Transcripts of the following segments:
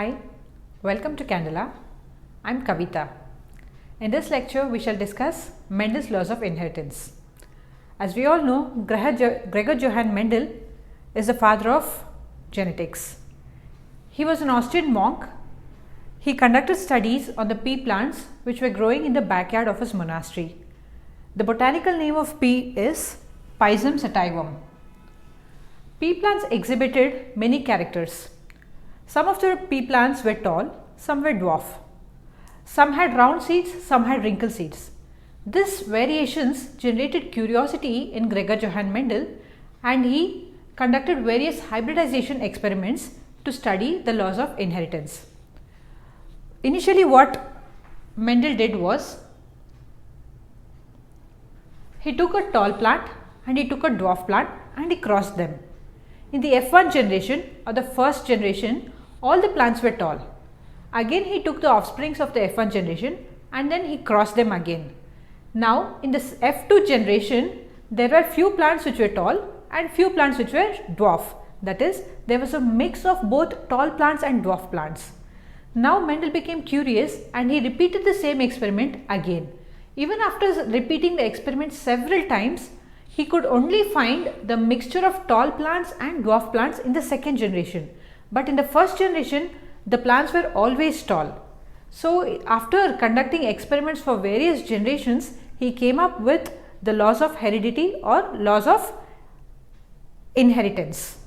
Hi, welcome to Candela. I'm Kavita. In this lecture, we shall discuss Mendel's laws of inheritance. As we all know, Gregor Johann Mendel is the father of genetics. He was an Austrian monk. He conducted studies on the pea plants which were growing in the backyard of his monastery. The botanical name of pea is Pisum sativum. Pea plants exhibited many characters. Some of the pea plants were tall, some were dwarf. Some had round seeds, some had wrinkle seeds. These variations generated curiosity in Gregor Johann Mendel, and he conducted various hybridization experiments to study the laws of inheritance. Initially, what Mendel did was, he took a tall plant and he took a dwarf plant and he crossed them. In the F1 generation or the first generation, all the plants were tall. Again, he took the offsprings of the F1 generation and then he crossed them again. Now, in this F2 generation, there were few plants which were tall and few plants which were dwarf. That is, there was a mix of both tall plants and dwarf plants. Now, Mendel became curious and he repeated the same experiment again. Even after repeating the experiment several times, he could only find the mixture of tall plants and dwarf plants in the second generation. But in the first generation, the plants were always tall. So, after conducting experiments for various generations, he came up with the laws of heredity or laws of inheritance.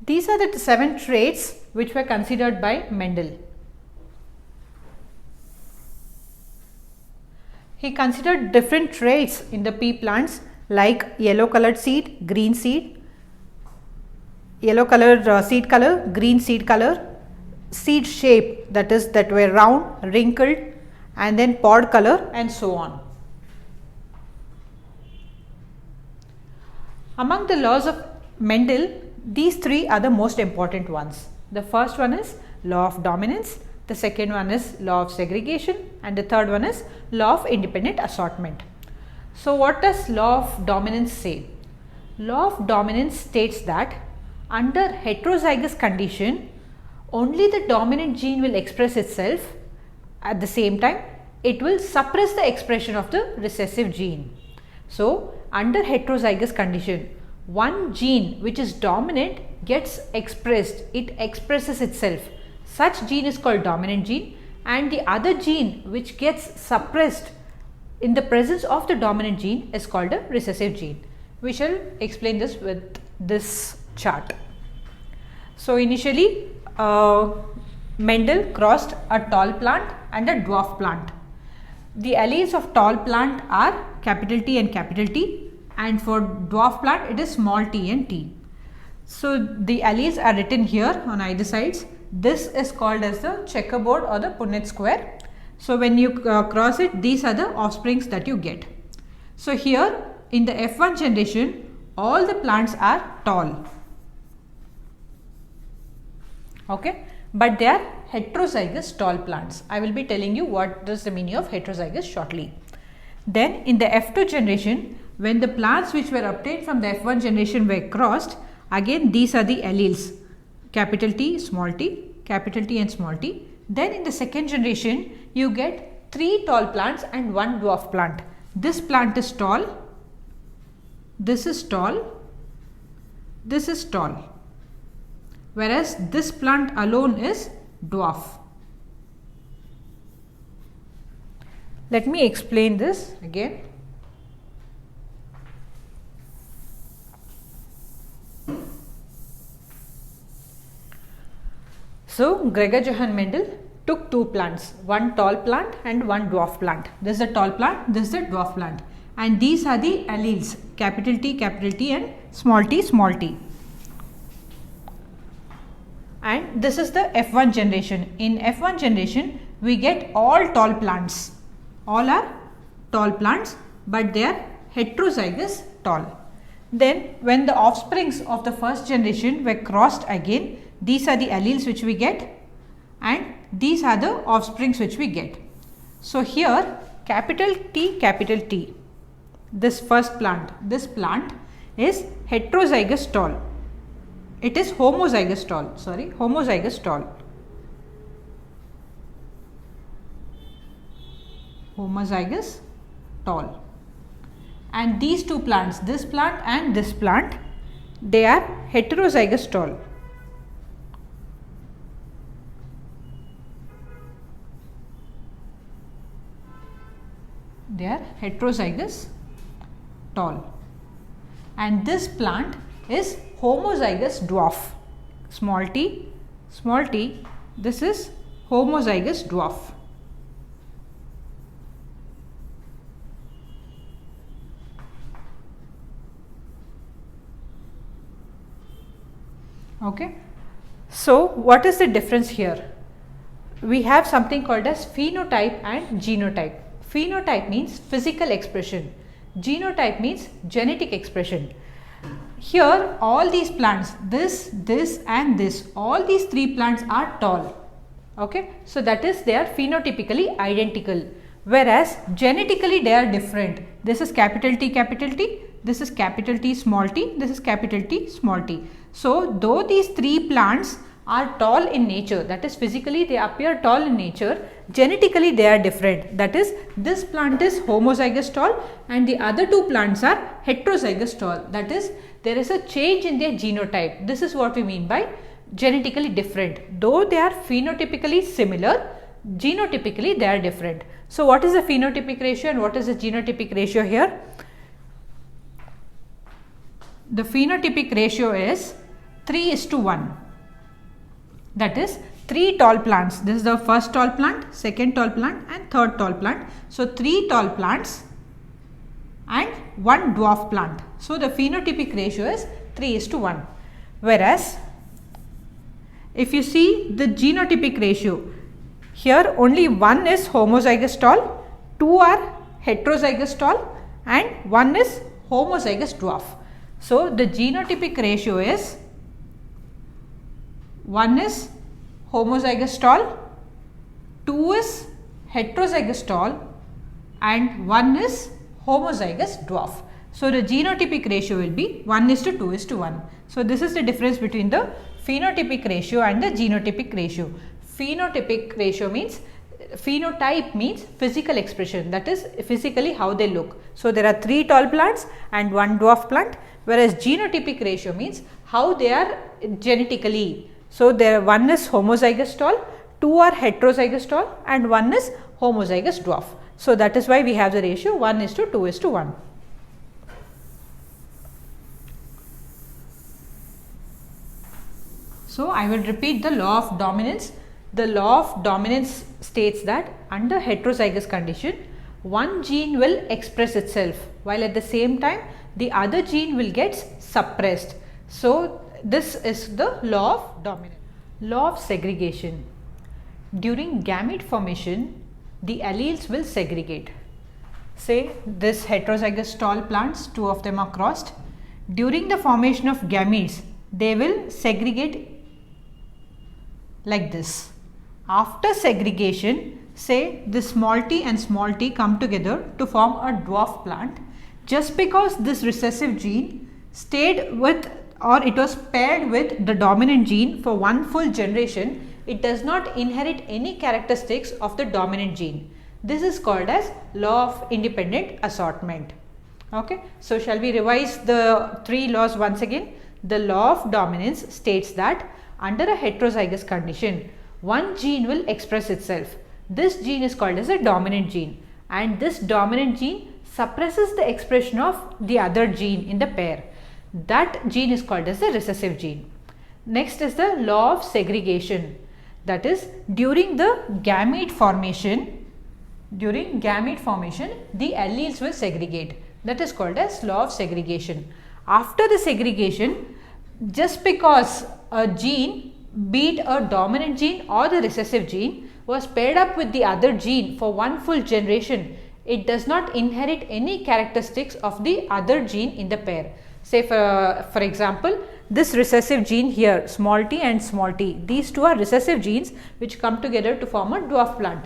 These are the 7 traits which were considered by Mendel. He considered different traits in the pea plants like yellow colored seed, green seed, yellow colored seed color, green seed color, seed shape, that is that were round, wrinkled, and then pod color, and so on. Among the laws of Mendel, these 3 are the most important ones. The first one is law of dominance, the second one is law of segregation, and the third one is law of independent assortment. So, what does law of dominance say? Law of dominance states that under heterozygous condition, only the dominant gene will express itself. At the same time, it will suppress the expression of the recessive gene. So, under heterozygous condition, one gene which is dominant gets expressed, it expresses itself. Such gene is called dominant gene, and the other gene which gets suppressed in the presence of the dominant gene is called a recessive gene. We shall explain this with this chart. So, initially Mendel crossed a tall plant and a dwarf plant. The alleles of tall plant are capital T and capital T, and for dwarf plant it is small t and t. So, the alleles are written here on either sides. This is called as the checkerboard or the Punnett square. So, when you cross it, these are the offsprings that you get. So, here in the F1 generation, all the plants are tall, okay, but they are heterozygous tall plants. I will be telling you what is the meaning of heterozygous shortly. Then in the F2 generation, when the plants which were obtained from the F1 generation were crossed, again these are the alleles, capital T, small t, capital T and small t. Then in the second generation, you get 3 tall plants and 1 dwarf plant. This plant is tall, this is tall, this is tall, whereas this plant alone is dwarf. Let me explain this again. So, Gregor Johann Mendel took 2 plants, one tall plant and one dwarf plant. This is the tall plant, this is the dwarf plant, and these are the alleles, capital T and small t. And this is the F1 generation. In F1 generation, we get all tall plants. All are tall plants, but they are heterozygous tall. Then, when the offsprings of the first generation were crossed again, these are the alleles which we get, and these are the offsprings which we get. So, here capital T, this first plant, this plant is heterozygous tall. it is homozygous tall, homozygous tall. Homozygous tall. And these two plants, this plant and this plant, they are heterozygous tall. They are heterozygous tall. And this plant is homozygous dwarf. Small t, this is homozygous dwarf. Okay. So what is the difference here? We have something called as phenotype and genotype. Phenotype means physical expression. Genotype means genetic expression. Here all these plants, this and this, all these three plants are tall. Okay. So that is, they are phenotypically identical, whereas genetically they are different. This is capital T, this is capital T small t, this is capital T small t. So though these three plants are tall in nature, that is physically they appear tall in nature, genetically they are different. That is, this plant is homozygous tall and the other two plants are heterozygous tall. That is, there is a change in their genotype. This is what we mean by genetically different. Though they are phenotypically similar, genotypically they are different. So what is the phenotypic ratio and what is the genotypic ratio here? The phenotypic ratio is 3:1. That is, 3 tall plants. This is the first tall plant, second tall plant and third tall plant. So 3 tall plants and 1 dwarf plant. So the phenotypic ratio is 3:1. Whereas if you see the genotypic ratio, here only 1 is homozygous tall, 2 are heterozygous tall and 1 is homozygous dwarf. So the genotypic ratio is 1 is homozygous tall, 2 is heterozygous tall and 1 is homozygous dwarf. So the genotypic ratio will be 1:2:1. So this is the difference between the phenotypic ratio and the genotypic ratio. Phenotypic ratio means, phenotype means physical expression, that is physically how they look. So there are 3 tall plants and 1 dwarf plant, whereas genotypic ratio means how they are genetically. So there 1 is homozygous tall, 2 are heterozygous tall and 1 is homozygous dwarf. So that is why we have the ratio 1:2:1. So I will repeat the law of dominance. The law of dominance states that under heterozygous condition, one gene will express itself while at the same time the other gene will get suppressed. So this is the law of dominance. Law of segregation. During gamete formation, the alleles will segregate. Say this heterozygous tall plants, 2 of them are crossed. During the formation of gametes, they will segregate like this. After segregation, say the small t and small t come together to form a dwarf plant. Just because this recessive gene stayed with, or it was paired with the dominant gene for one full generation, it does not inherit any characteristics of the dominant gene. This is called as law of independent assortment. Okay. So shall we revise the 3 laws once again? The law of dominance states that under a heterozygous condition, one gene will express itself. This gene is called as a dominant gene, and this dominant gene suppresses the expression of the other gene in the pair. That gene is called as the recessive gene. Next is the law of segregation. That is, during gamete formation, the alleles will segregate. That is called as law of segregation. After the segregation, just because a gene, be it a dominant gene or the recessive gene, was paired up with the other gene for one full generation, it does not inherit any characteristics of the other gene in the pair. Say for example, this recessive gene here, small t and small t, these two are recessive genes which come together to form a dwarf plant.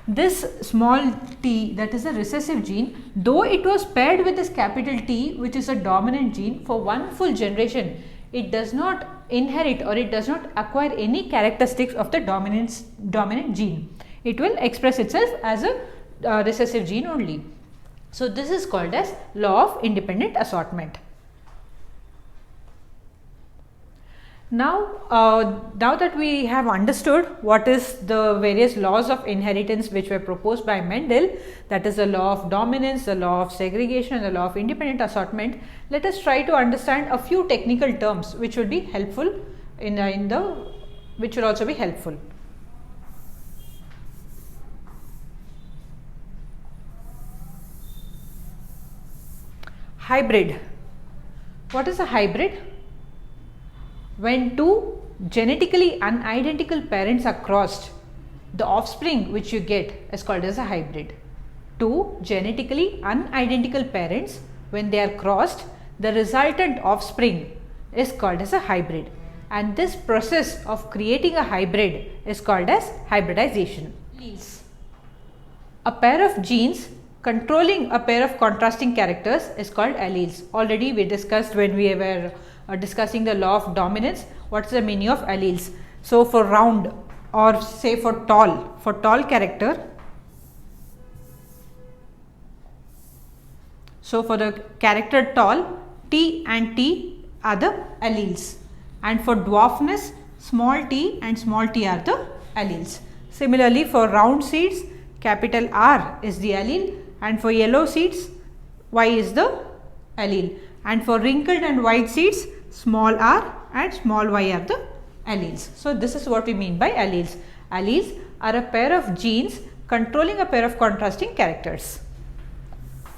This small t, that is a recessive gene, though it was paired with this capital T, which is a dominant gene, for one full generation, it does not inherit or it does not acquire any characteristics of the dominant gene. It will express itself as a recessive gene only. So this is called as law of independent assortment. Now that we have understood what is the various laws of inheritance which were proposed by Mendel, that is the law of dominance, the law of segregation and the law of independent assortment, let us try to understand a few technical terms which would be helpful which will also be helpful. Hybrid. What is a hybrid? When two genetically unidentical parents are crossed, the offspring which you get is called as a hybrid. Two genetically unidentical parents, when they are crossed, the resultant offspring is called as a hybrid, and this process of creating a hybrid is called as hybridization. A pair of genes controlling a pair of contrasting characters is called alleles. Already we discussed when we were discussing the law of dominance, what is the meaning of alleles. So for round, or say for tall character, so for the character tall, T and T are the alleles, and for dwarfness, small t and small t are the alleles. Similarly, for round seeds, capital R is the allele, and for yellow seeds, Y is the allele, and for wrinkled and white seeds, small r and small y are the alleles. So this is what we mean by alleles. Alleles are a pair of genes controlling a pair of contrasting characters.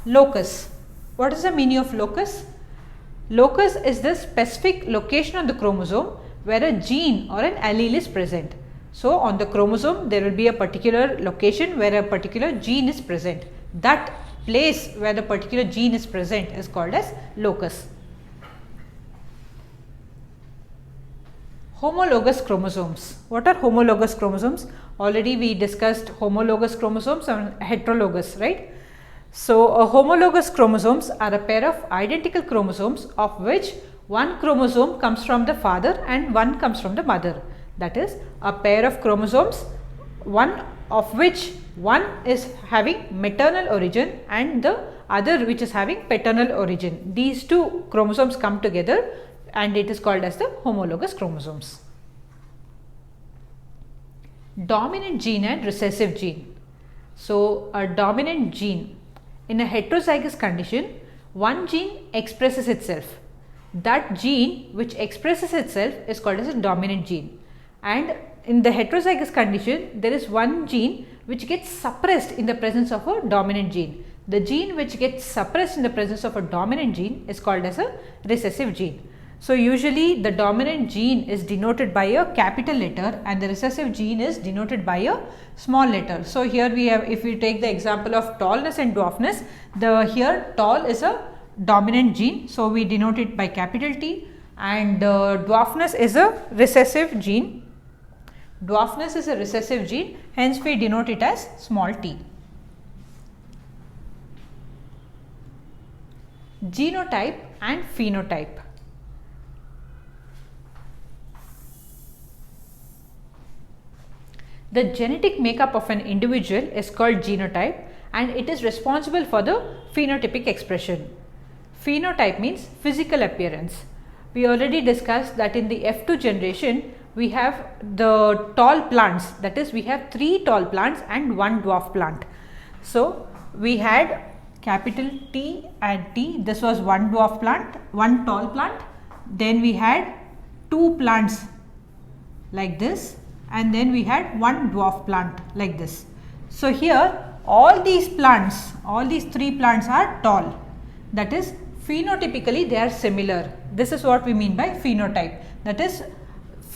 Locus. What is the meaning of locus? Locus is the specific location on the chromosome where a gene or an allele is present. So on the chromosome there will be a particular location where a particular gene is present. That place where the particular gene is present is called as locus. Homologous chromosomes. What are homologous chromosomes? Already we discussed homologous chromosomes and heterologous, right? So homologous chromosomes are a pair of identical chromosomes of which one chromosome comes from the father and one comes from the mother. That is a pair of chromosomes, one of which one is having maternal origin and the other which is having paternal origin. These two chromosomes come together and it is called as the homologous chromosomes. Dominant gene and recessive gene. So a dominant gene, in a heterozygous condition, one gene expresses itself. That gene which expresses itself is called as a dominant gene, and in the heterozygous condition there is one gene which gets suppressed in the presence of a dominant gene. The gene which gets suppressed in the presence of a dominant gene is called as a recessive gene. So usually the dominant gene is denoted by a capital letter and the recessive gene is denoted by a small letter. So here we have, if we take the example of tallness and dwarfness, here tall is a dominant gene, so we denote it by capital T, and dwarfness is a recessive gene. Dwarfness is a recessive gene, hence we denote it as small t. Genotype and phenotype. The genetic makeup of an individual is called genotype and it is responsible for the phenotypic expression. Phenotype means physical appearance. We already discussed that in the F2 generation we have the tall plants, that is we have 3 tall plants and 1 dwarf plant. So we had capital T and T, this was 1 dwarf plant, 1 tall plant, then we had 2 plants like this, and then we had 1 dwarf plant like this. So here all these plants, all these 3 plants are tall, that is phenotypically they are similar. This is what we mean by phenotype, that is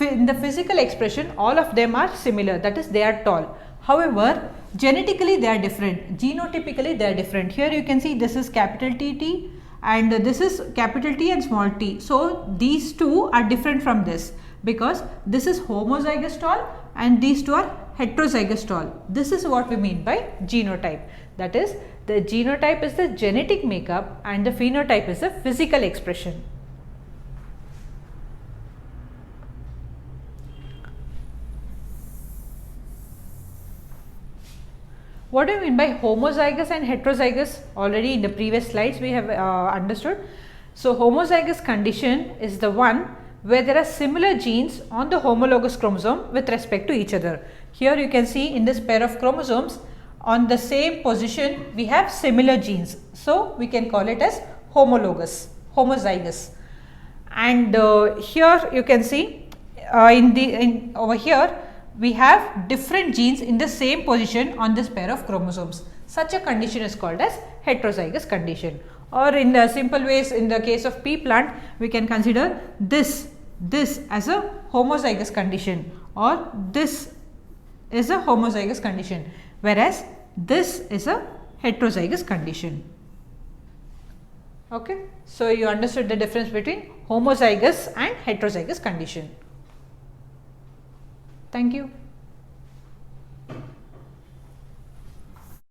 in the physical expression all of them are similar, that is they are tall. However, genetically they are different, genotypically they are different. Here you can see this is capital T and this is capital T and small t. So these two are different from this because this is homozygous tall and these two are heterozygous tall. This is what we mean by genotype, that is the genotype is the genetic makeup and the phenotype is the physical expression. What do you mean by homozygous and heterozygous? Already in the previous slides we have understood. So, homozygous condition is the one where there are similar genes on the homologous chromosome with respect to each other. Here you can see in this pair of chromosomes on the same position we have similar genes. So, we can call it as homozygous. And here you can see over here we have different genes in the same position on this pair of chromosomes. Such a condition is called as heterozygous condition. Or in the simple ways, in the case of pea plant, we can consider this as a homozygous condition, or this is a homozygous condition, whereas this is a heterozygous condition. Okay. So, you understood the difference between homozygous and heterozygous condition. Thank you.